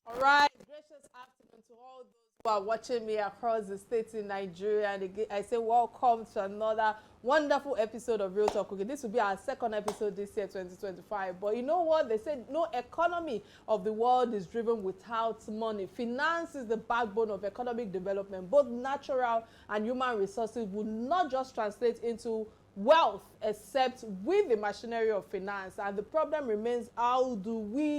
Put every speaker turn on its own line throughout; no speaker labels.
All right, gracious afternoon to all those who are watching me across the states in Nigeria. And again, I say welcome to another wonderful episode of Real Talk Cooking. This will be our second episode this year, 2025. But you know what? They said no economy of the world is driven without money. Finance is the backbone of economic development. Both natural and human resources will not just translate into wealth except with the machinery of finance. And the problem remains, how do we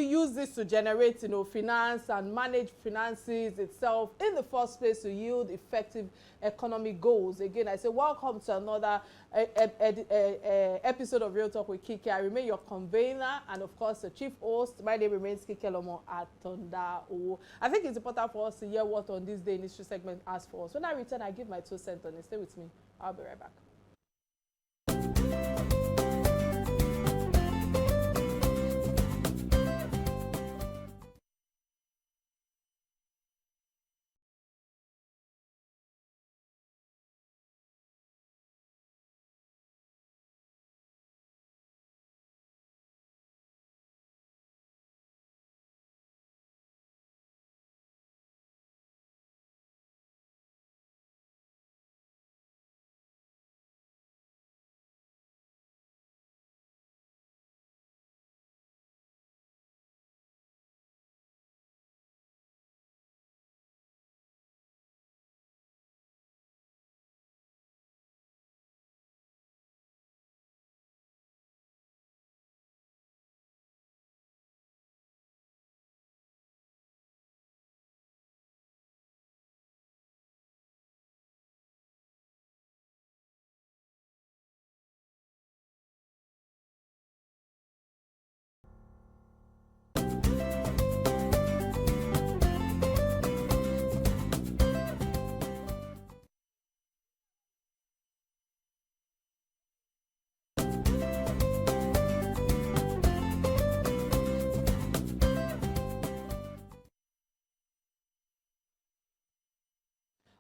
use this to generate, finance and manage finances itself in the first place to yield effective economic goals? Again, I say welcome to another episode of Real Talk with Kike. I remain your convener and, of course, the chief host. My name remains Kike Lomo Atanda-Owo. I think it's important for us to hear what on this day initial segment asks for us. When I return, I give my 2 cents on it. Stay with me. I'll be right back.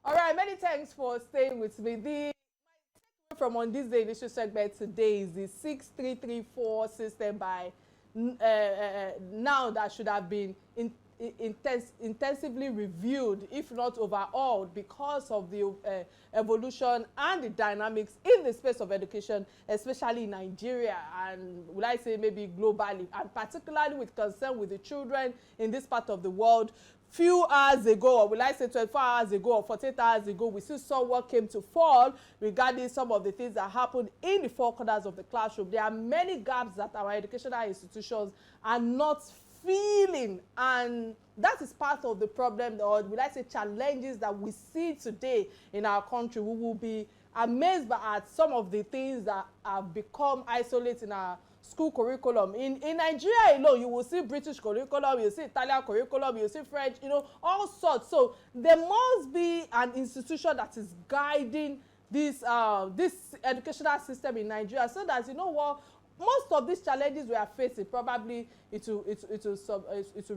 All right, many thanks for staying with me. The from on this day initial segment today is the 6334 system by now that should have been intensively reviewed, if not overhauled, because of the evolution and the dynamics in the space of education, especially in Nigeria, and would I say maybe globally, and particularly with concern with the children in this part of the world. Few hours ago, or will I say 24 hours ago or 48 hours ago, we still saw what came to fall regarding some of the things that happened in the four corners of the classroom. There are many gaps that our educational institutions are not feeling, and that is part of the problem, or will I say challenges that we see today in our country. We will be amazed at some of the things that have become isolated in our school curriculum. In Nigeria alone, you will see British curriculum, you see Italian curriculum, you see French, all sorts. So there must be an institution that is guiding this educational system in Nigeria, so that most of these challenges we are facing, probably it will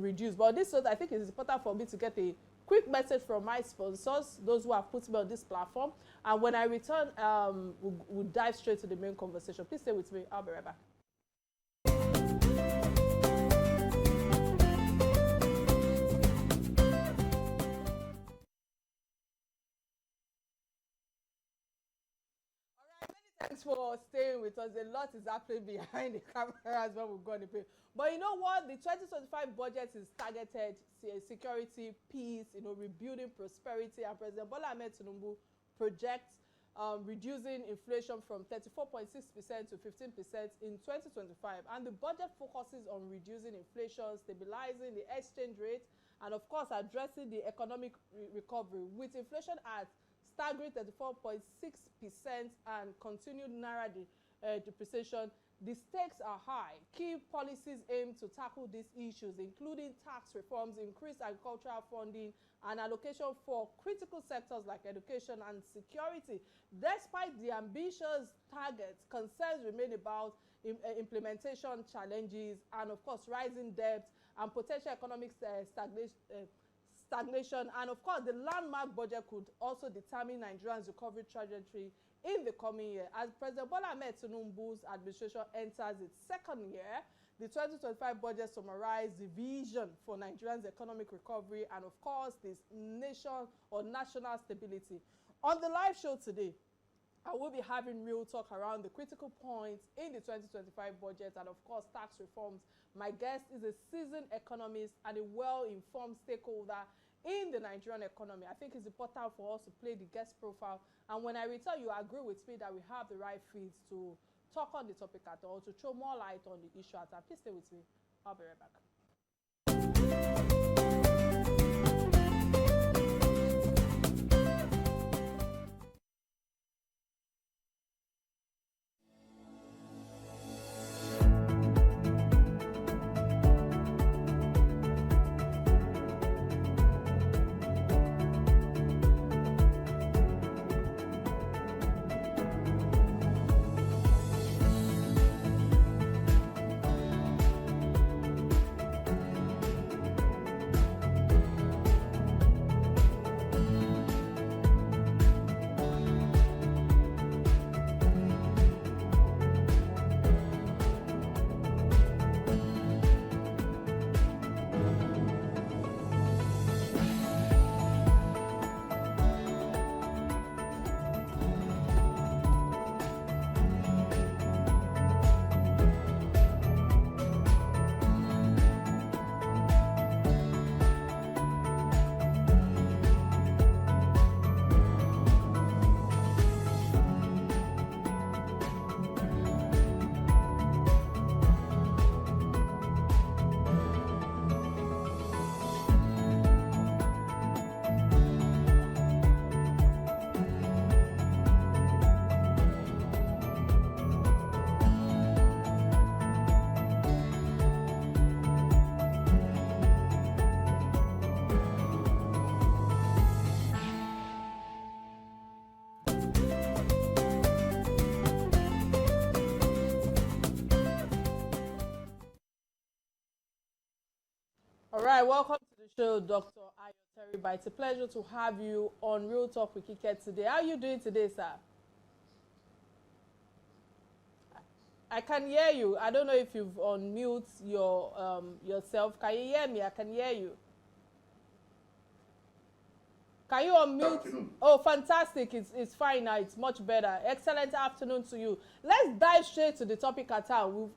reduce. But this, I think it is important for me to get a quick message from my sponsors, those who have put me on this platform. And when I return, we'll dive straight to the main conversation. Please stay with me. I'll be right back. Thanks for staying with us. A lot is happening behind the camera as well. We've got the pay. But you know what? The 2025 budget is targeted security, peace, rebuilding prosperity. And President Bola Ahmed Tinubu projects reducing inflation from 34.6% to 15% in 2025. And the budget focuses on reducing inflation, stabilizing the exchange rate, and of course addressing the economic recovery, with inflation at staggering 34.6% and continued naira depreciation. The stakes are high. Key policies aim to tackle these issues, including tax reforms, increased agricultural funding, and allocation for critical sectors like education and security. Despite the ambitious targets, concerns remain about implementation challenges and, of course, rising debt and potential economic stagnation. And of course, the landmark budget could also determine Nigeria's recovery trajectory in the coming year. As President Bola Ahmed Tinubu's administration enters its second year, The 2025 budget summarized the vision for Nigeria's economic recovery and, of course, this nation or national stability. On the live show today, I will be having real talk around the critical points in the 2025 budget and, of course, tax reforms. My guest is a seasoned economist and a well-informed stakeholder in the Nigerian economy. I think it's important for us to play the guest profile. And when I return, you agree with me that we have the right feeds to talk on the topic at all, to throw more light on the issue at all. Please stay with me. I'll be right back. All right, welcome to the show, Dr. Teriba. It's a pleasure to have you on Real Talk with Kike today. How are you doing today, sir? I can hear you. I don't know if you've unmute yourself. Can you hear me? I can hear you. Can you unmute? Oh, fantastic. It's fine now. It's much better. Excellent afternoon to you. Let's dive straight to the topic at hand.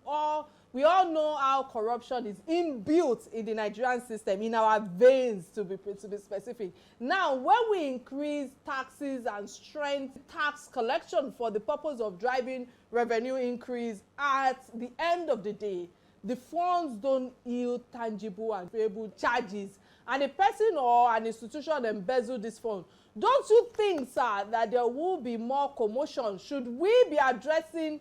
We all know how corruption is inbuilt in the Nigerian system, in our veins, to be specific. Now, when we increase taxes and strengthen tax collection for the purpose of driving revenue increase, at the end of the day, the funds don't yield tangible and payable charges, and a person or an institution embezzle this fund. Don't you think, sir, that there will be more commotion? Should we be addressing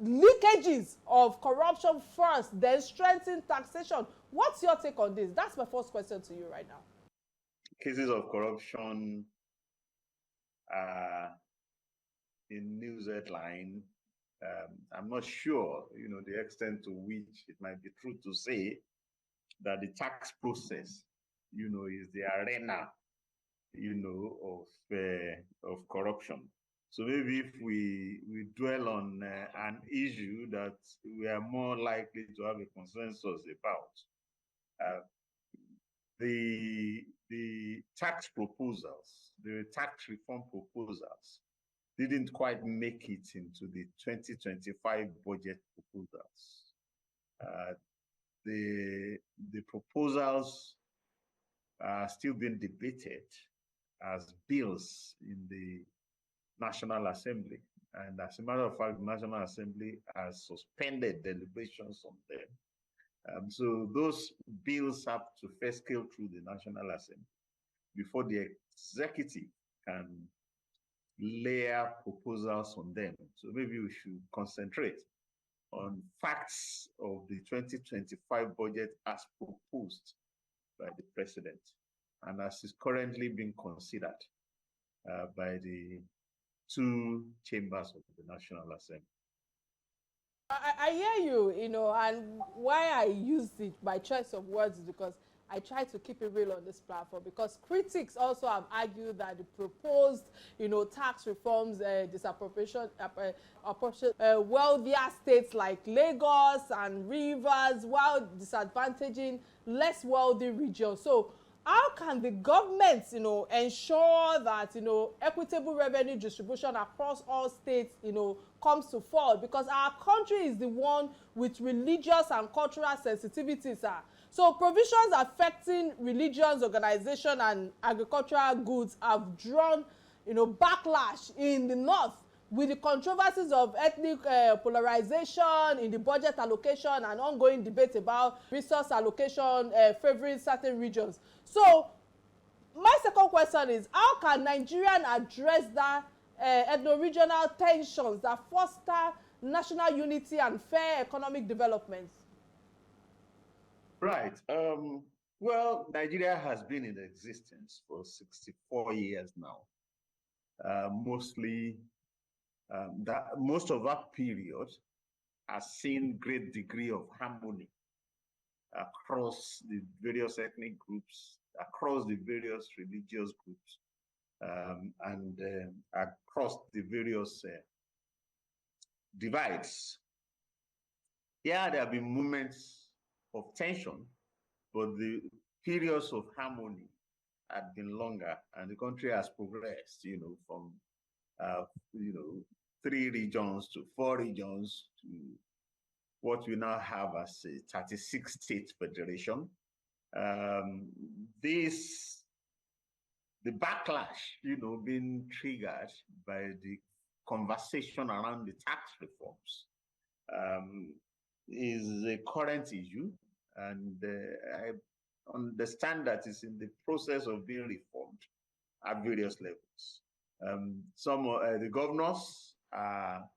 leakages of corruption first, then strengthen taxation? What's your take on this? That's my first question to you right now.
Cases of corruption in news headline. I'm not sure, the extent to which it might be true to say that the tax process, is the arena, of corruption. So maybe if we dwell on an issue that we are more likely to have a consensus about, the tax proposals, the tax reform proposals, didn't quite make it into the 2025 budget proposals. The proposals are still being debated as bills in the National Assembly. And as a matter of fact, the National Assembly has suspended deliberations on them. So those bills have to first go through the National Assembly before the executive can layer proposals on them. So maybe we should concentrate on facts of the 2025 budget as proposed by the president and as is currently being considered by the two chambers of the National Assembly.
I hear you, and why I used it by choice of words is because I try to keep it real on this platform because critics also have argued that the proposed, tax reforms disappropriation wealthier states like Lagos and Rivers while disadvantaging less wealthy regions. So how can the government, ensure that, equitable revenue distribution across all states, comes to fall? Because our country is the one with religious and cultural sensitivities. So provisions affecting religions, organization, and agricultural goods have drawn, backlash in the north with the controversies of ethnic polarization in the budget allocation and ongoing debate about resource allocation favoring certain regions. So my second question is, how can Nigerians address that ethno-regional tensions that foster national unity and fair economic development?
Right. Well, Nigeria has been in existence for 64 years now. Most of that period has seen great degree of harmony across the various ethnic groups, across the various religious groups, and across the various divides. Yeah, there have been moments of tension, but the periods of harmony had been longer, and the country has progressed, from 3 regions to 4 regions to what we now have as a 36-state federation. The backlash, being triggered by the conversation around the tax reforms is a current issue, and I understand that it's in the process of being reformed at various levels. The governors are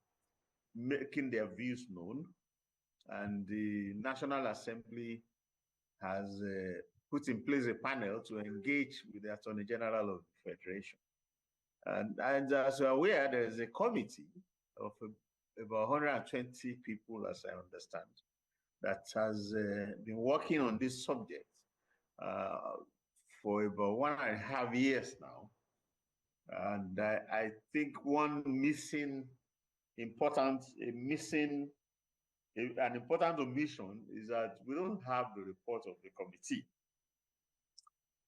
making their views known, and the National Assembly has put in place a panel to engage with the Attorney General of the Federation. And as you're aware, there is a committee of about 120 people, as I understand, that has been working on this subject for about 1.5 years now. And I think an important omission is that we don't have the report of the committee.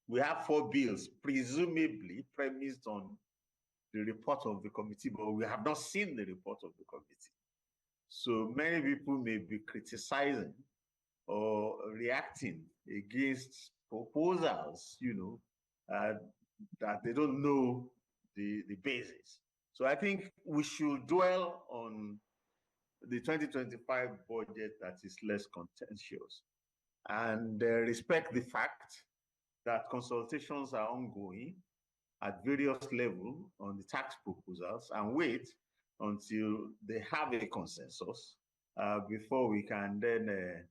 We have 4 bills, presumably premised on the report of the committee, but we have not seen the report of the committee. So many people may be criticizing or reacting against proposals, that they don't know the basis. So I think we should dwell on the 2025 budget that is less contentious and respect the fact that consultations are ongoing at various levels on the tax proposals, and wait until they have a consensus before we can then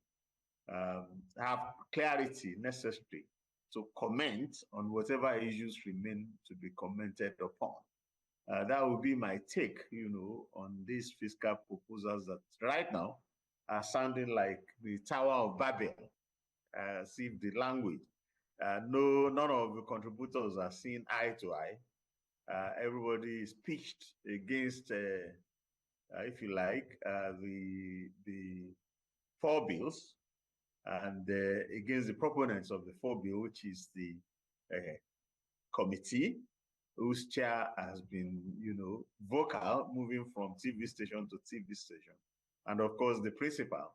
have clarity necessary to comment on whatever issues remain to be commented upon. That would be my take, on these fiscal proposals that right now are sounding like the Tower of Babel. See the language. None of the contributors are seeing eye to eye. Everybody is pitched against, if you like, the 4 bills, and against the proponents of the 4 bill, which is the committee, whose chair has been, vocal, moving from TV station to TV station. And of course, the principal,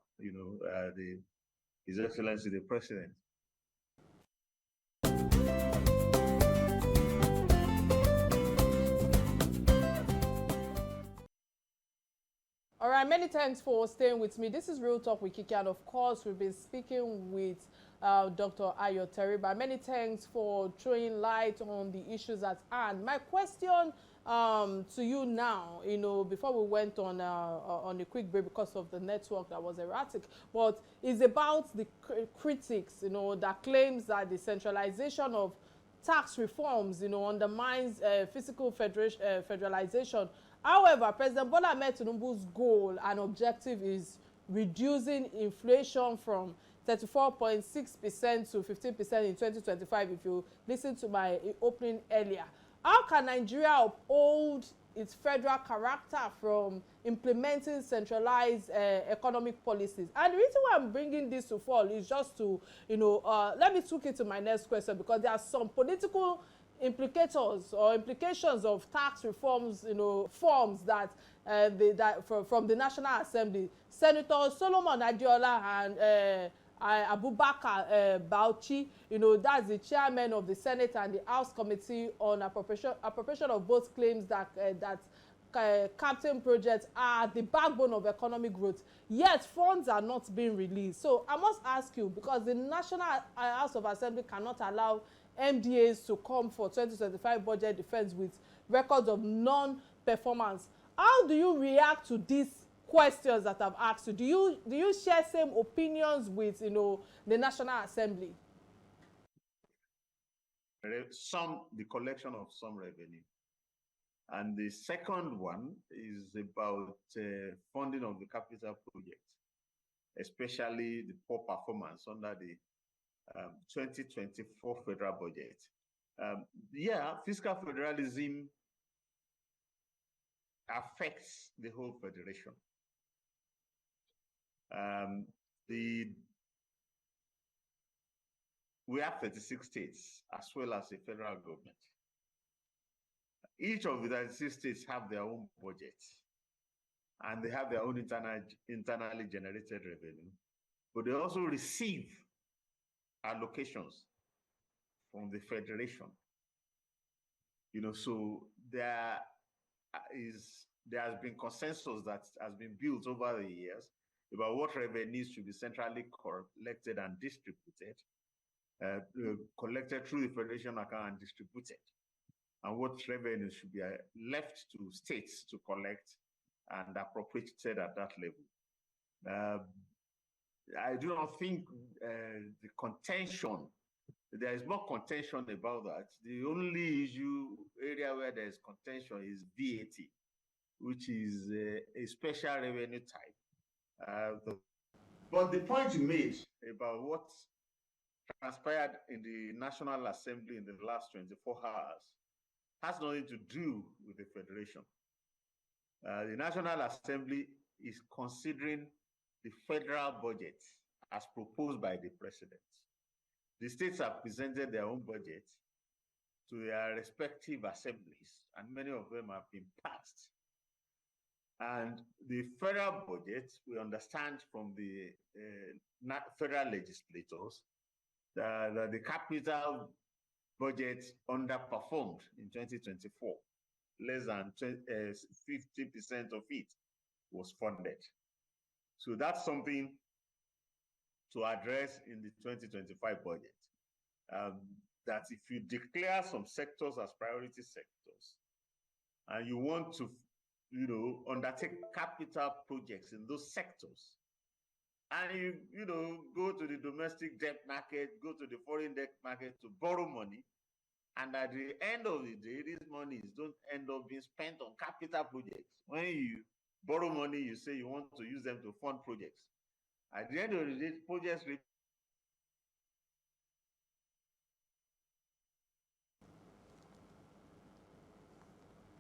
His Excellency, the President.
All right, many thanks for staying with me. This is Real Talk with Kike, and of course, we've been speaking with Dr. Teriba. Many thanks for throwing light on the issues at hand. My question to you now, before we went on a quick break because of the network that was erratic, but is about the critics, that claims that the centralization of tax reforms, undermines fiscal federalization. However, President Bola Ahmed Tinubu's goal and objective is reducing inflation from 34.6% to 15% in 2025, if you listen to my opening earlier. How can Nigeria uphold its federal character from implementing centralized economic policies? And the reason why I'm bringing this to fall is just to, let me take it to my next question, because there are some political implicators or implications of tax reforms, forms that from the National Assembly. Senator Solomon Adiola and Abubakar Bauchi, that's the chairman of the Senate and the House Committee on appropriation of both claims that captain projects are the backbone of economic growth, yet funds are not being released. So I must ask you, because the National House of Assembly cannot allow MDAs to come for 2025 budget defense with records of non-performance, how do you react to these questions that I've asked you? Do you share same opinions with the National Assembly?
The collection of some revenue, and the second one is about funding of the capital project, especially the poor performance under the 2024 federal budget. Fiscal federalism affects the whole federation. We have 36 states as well as a federal government. Each of the 36 states have their own budgets, and they have their own internally generated revenue, but they also receive allocations from the federation. So there has been consensus that has been built over the years about what revenues should be centrally collected and distributed, collected through the federation account and distributed, and what revenues should be left to states to collect and appropriated at that level. I do not think the contention, there is more contention about that. The only area where there is contention is VAT, which is a special revenue type. But the point you made about what transpired in the National Assembly in the last 24 hours has nothing to do with the federation. The National Assembly is considering the federal budget as proposed by the president. The states have presented their own budget to their respective assemblies, and many of them have been passed. And the federal budget, we understand from the federal legislators that the capital budget underperformed in 2024. Less than 50% of it was funded. So that's something to address in the 2025 budget. That if you declare some sectors as priority sectors, and you want to, undertake capital projects in those sectors, and you go to the domestic debt market, go to the foreign debt market to borrow money, and at the end of the day, these monies don't end up being spent on capital projects. When you borrow money, you say you want to use them to fund projects. At the end of the day, projects.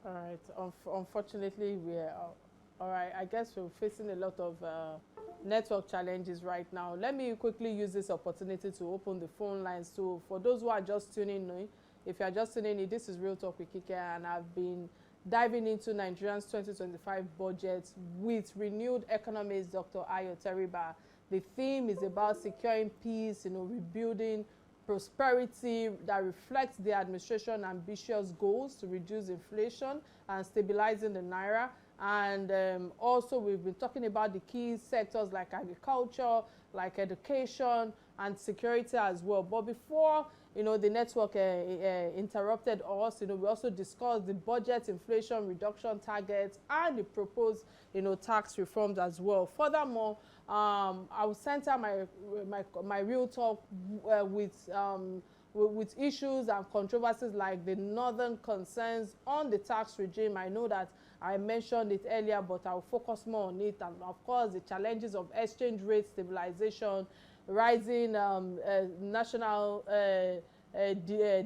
All right. Unfortunately, we're all right. I guess we're facing a lot of network challenges right now. Let me quickly use this opportunity to open the phone lines. So for those who are just tuning in, if you are just tuning in, this is Real Talk with Kike, and I've been diving into Nigeria's 2025 budget with renewed economist Dr. Teriba. The theme is about securing peace, rebuilding prosperity that reflects the administration's ambitious goals to reduce inflation and stabilizing the naira. And also we've been talking about the key sectors like agriculture, like education and security as well. But before the network interrupted us, we also discussed the budget inflation reduction targets and the proposed tax reforms as well. Furthermore, I will center my real talk with issues and controversies like the northern concerns on the tax regime. I know that I mentioned it earlier, but I'll focus more on it, and of course the challenges of exchange rate stabilization, rising national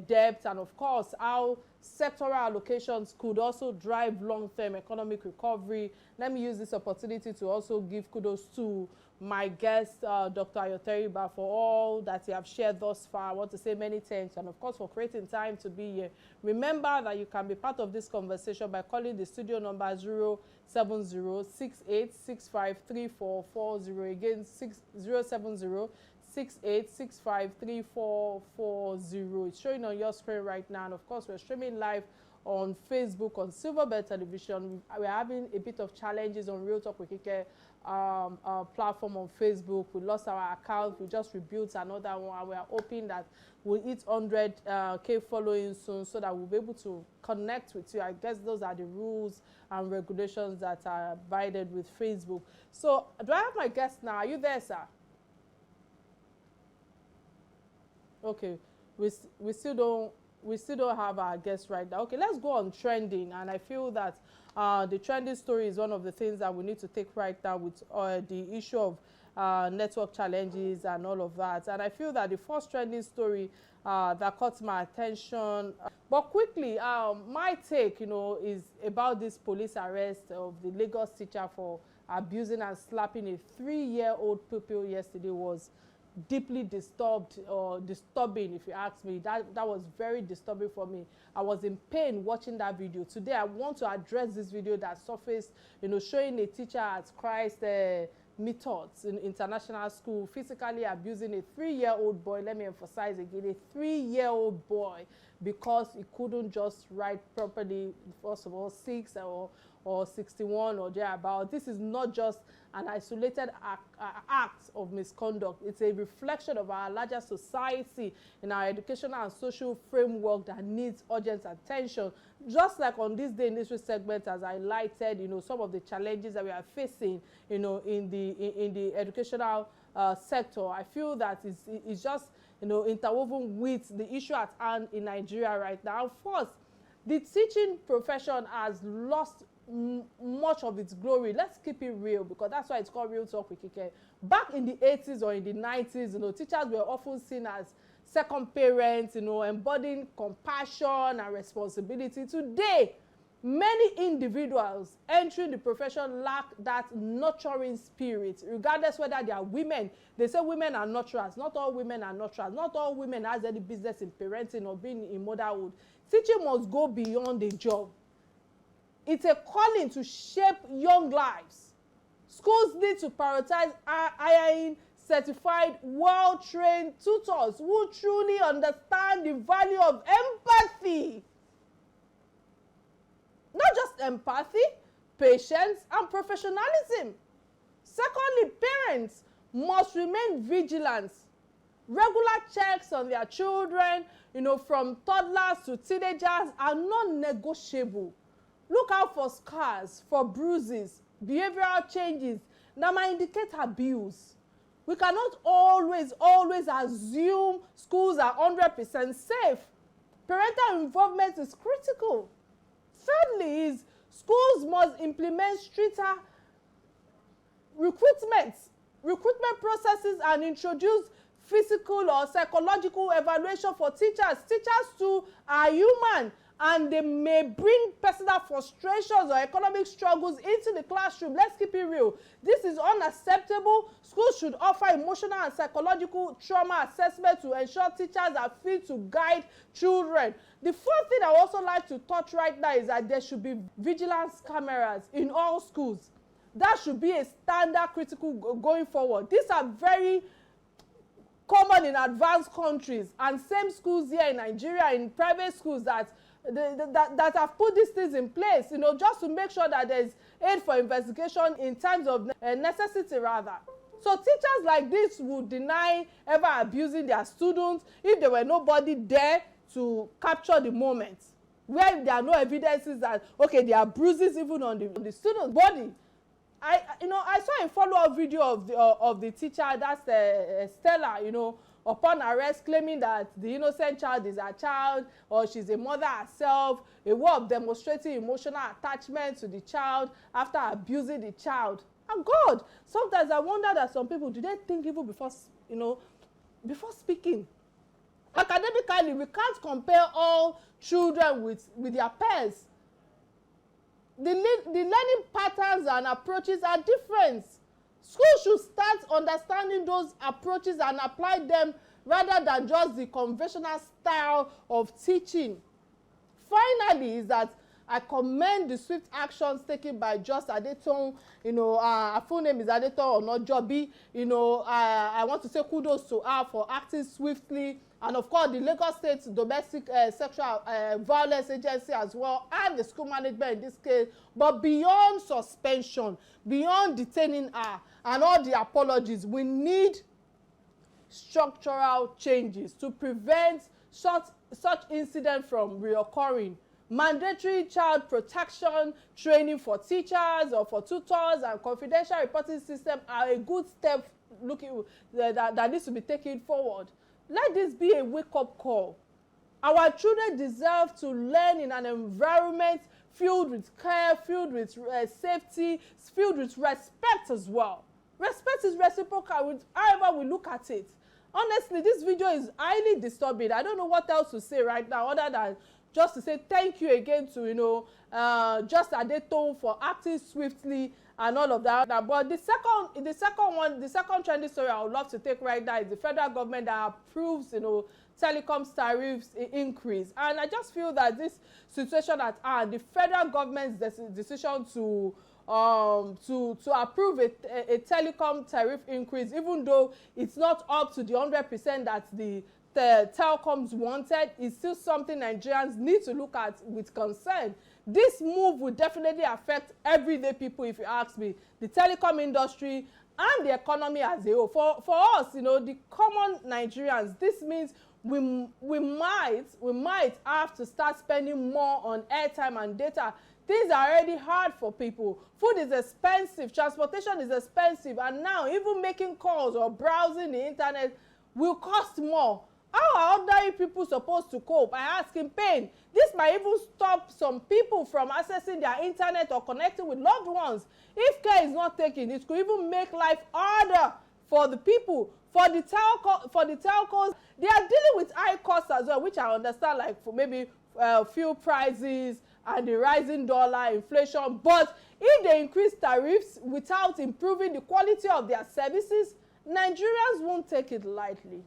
debt, and of course how sectoral allocations could also drive long-term economic recovery. Let me use this opportunity to also give kudos to my guest, Dr. Teriba, for all that you have shared thus far. I want to say many thanks, and of course for creating time to be here. Remember that you can be part of this conversation by calling the studio number 070-6865-3440. Again, 070-6865-3440. It's showing on your screen right now, and of course we're streaming live on Facebook, on Silverbird Television. We're having a bit of challenges on Real Talk with Kike platform on Facebook. We lost our account. We just rebuilt another one, and we are hoping that we'll hit 100K following soon, so that we'll be able to connect with you. I guess those are the rules and regulations that are abided with Facebook. So do I have my guest now? Are you there, sir? Okay, we still don't have our guest right now. Okay, let's go on trending, and I feel that the trending story is one of the things that we need to take right now with the issue of network challenges and all of that. And I feel that the first trending story that caught my attention, but quickly, my take, is about this police arrest of the Lagos teacher for abusing and slapping a 3-year-old pupil yesterday. Was deeply disturbing, if you ask me. That was very disturbing for me. I was in pain watching that video. Today I want to address this video that surfaced, showing a teacher at Christ Methods in international school physically abusing a 3-year-old boy. Let me emphasize again, a 3-year-old boy, because he couldn't just write properly, first of all, 6 or 61 or thereabout. This is not just an isolated act of misconduct. It's a reflection of our larger society in our educational and social framework that needs urgent attention. Just like on this day in this segment, as I highlighted, some of the challenges that we are facing, in the educational sector, I feel that it's just, interwoven with the issue at hand in Nigeria right now. First, the teaching profession has lost much of its glory. Let's keep it real, because that's why it's called Real Talk with Kike. Back in the 80s or in the 90s, teachers were often seen as second parents, embodying compassion and responsibility. Today, many individuals entering the profession lack that nurturing spirit, regardless whether they are women. They say women are nurturers. Not all women are nurturers. Not all women has any business in parenting or being in motherhood. Teaching must go beyond the job. It's a calling to shape young lives. Schools need to prioritize hiring certified, well-trained tutors who truly understand the value of empathy. Not just empathy, patience, and professionalism. Secondly, parents must remain vigilant. Regular checks on their children, from toddlers to teenagers, are non-negotiable. Look out for scars, for bruises, behavioral changes that might indicate abuse. We cannot always assume schools are 100% safe. Parental involvement is critical. Thirdly, schools must implement stricter recruitment processes and introduce physical or psychological evaluation for teachers. Teachers too are human, and they may bring personal frustrations or economic struggles into the classroom. Let's keep it real. This is unacceptable. Schools should offer emotional and psychological trauma assessment to ensure teachers are fit to guide children. The fourth thing I would also like to touch right now is that there should be vigilance cameras in all schools. That should be a standard critical going forward. These are very common in advanced countries, and same schools here in Nigeria, in private schools that have put these things in place, just to make sure that there's aid for investigation in times of necessity rather. So teachers like this would deny ever abusing their students if there were nobody there to capture the moment, where there are no evidences that, okay, there are bruises even on the student's body. I saw a follow-up video of the teacher, that's Stella, upon arrest, claiming that the innocent child is her child, or she's a mother herself, a way of demonstrating emotional attachment to the child after abusing the child. And God, sometimes I wonder that some people, do they think even before you know, before speaking. Academically, we can't compare all children with their peers. The learning patterns and approaches are different. Schools should start understanding those approaches and apply them rather than just the conventional style of teaching. Finally, is that I commend the swift actions taken by Just Adetong. You know, her full name is Adetong Onajobi. You know, I want to say kudos to her for acting swiftly. And of course, the Lagos State Domestic Sexual Violence Agency as well, and the school management in this case. But beyond suspension, beyond detaining her, and all the apologies, we need structural changes to prevent such incidents from reoccurring. Mandatory child protection training for teachers or for tutors and confidential reporting system are a good step that needs to be taken forward. Let this be a wake-up call. Our children deserve to learn in an environment filled with care, filled with safety, filled with respect as well. Respect is reciprocal however we look at it. Honestly, this video is highly disturbing. I don't know what else to say right now other than just to say thank you again to, you know, Just Adetong for acting swiftly and all of that. But the second trending story I would love to take right now is the federal government that approves, you know, telecoms tariffs increase. And I just feel that this situation at hand, the federal government's decision to approve a telecom tariff increase, even though it's not up to the 100% that the telecoms wanted, is still something Nigerians need to look at with concern. This move will definitely affect everyday people, if you ask me, the telecom industry and the economy as a whole. For us, you know, the common Nigerians, this means we might have to start spending more on airtime and data. Things are already hard for people. Food is expensive, transportation is expensive, and now even making calls or browsing the internet will cost more. How are ordinary people supposed to cope? I ask in pain. This might even stop some people from accessing their internet or connecting with loved ones. If care is not taken, it could even make life harder for the people. For the telcos, they are dealing with high costs as well, which I understand, like for maybe fuel prices and the rising dollar, inflation. But if they increase tariffs without improving the quality of their services, Nigerians won't take it lightly.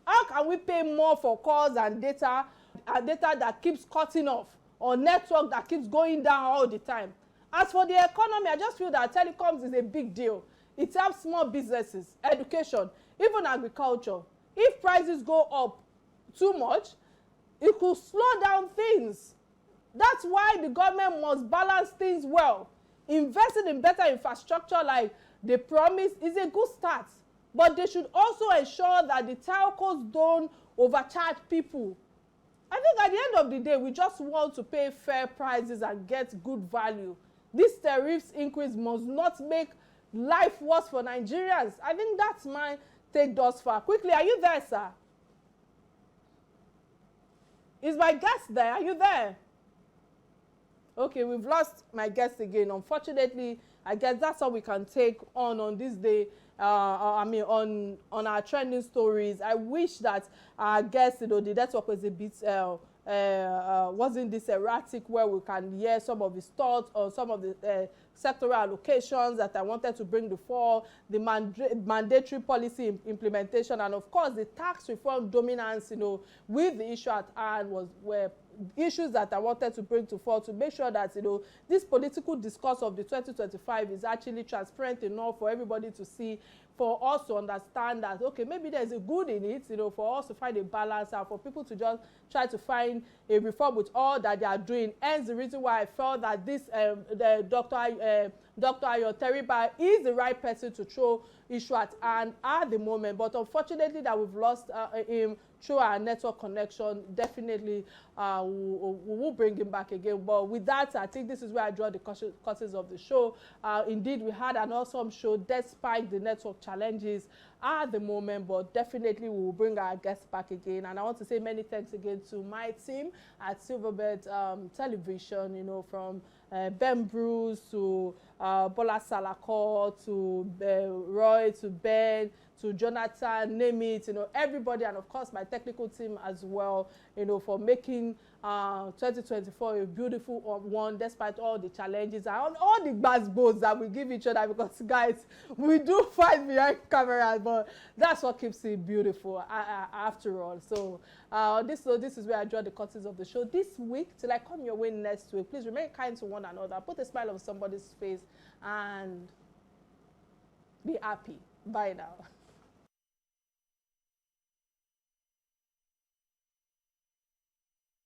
How can we pay more for calls and data that keeps cutting off, or network that keeps going down all the time? As for the economy, I just feel that telecoms is a big deal. It helps small businesses, education, even agriculture. If prices go up too much, it could slow down things. That's why the government must balance things well. Investing in better infrastructure like they promise is a good start. But they should also ensure that the telcos don't overcharge people. I think at the end of the day, we just want to pay fair prices and get good value. This tariffs increase must not make life worse for Nigerians. I think that's my take thus far. Quickly, are you there, sir? Is my guest there? Are you there? Okay, we've lost my guest again. Unfortunately, I guess that's all we can take on this day. I mean, on our trending stories. I wish that our guests, you know, the network was a bit wasn't this erratic, where we can hear some of his thoughts on some of the sectoral allocations that I wanted to bring before, the mandatory policy implementation, and of course the tax reform dominance, you know, with the issue at hand were issues that I wanted to bring to fore to make sure that, you know, this political discourse of the 2025 is actually transparent enough for everybody to see, for us to understand that, okay, maybe there's a good in it, you know, for us to find a balance and for people to just try to find a reform with all that they are doing. Hence the reason why I felt that this Dr. Teriba is the right person to throw issue at hand at the moment. But unfortunately that we've lost him through our network connection. Definitely we will bring him back again. But with that, I think this is where I draw the curtains of the show. Indeed, we had an awesome show despite the network challenges at the moment, but definitely we will bring our guests back again. And I want to say many thanks again to my team at Silverbird Television, you know, from Ben Bruce to Bola Salako, to Roy, to Ben, to Jonathan, name it, everybody, and of course my technical team as well, for making 2024 a beautiful one, despite all the challenges and all the basketballs that we give each other, because guys, we do fight behind cameras, but that's what keeps it beautiful after all. So this is where I draw the curtains of the show this week. Till I come your way next week, please remain kind to one another, put a smile on somebody's face, and be happy. Bye now.